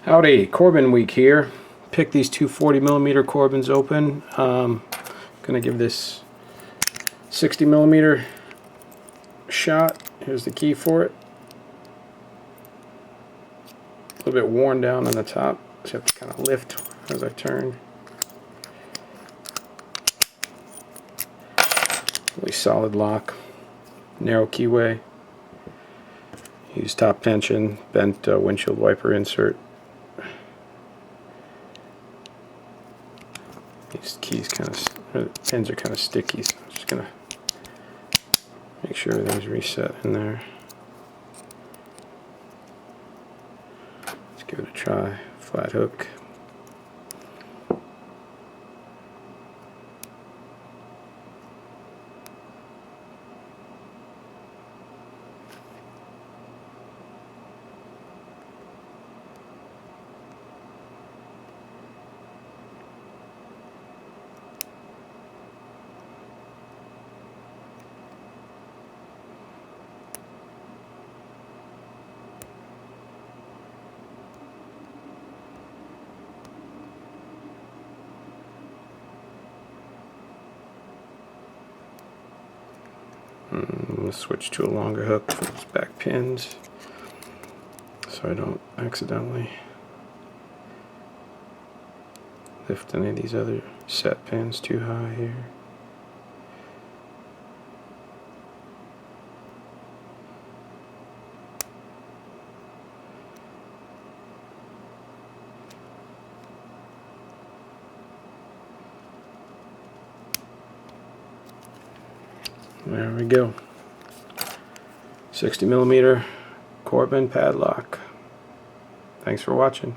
Howdy, Corbin week here. Pick these two 40mm Corbins open. Gonna give this 60mm shot. Here's the key for it. A little bit worn down on the top, so you have to kind of lift as I turn. Really solid lock. Narrow keyway. Use top tension, bent windshield wiper insert. These keys pins are kind of sticky, so I'm just gonna make sure everything's reset in there. Let's give it a try. Flat hook. I'm going to switch to a longer hook for those back pins so I don't accidentally lift any of these other set pins too high here. There we go. 60mm Corbin padlock. Thanks for watching.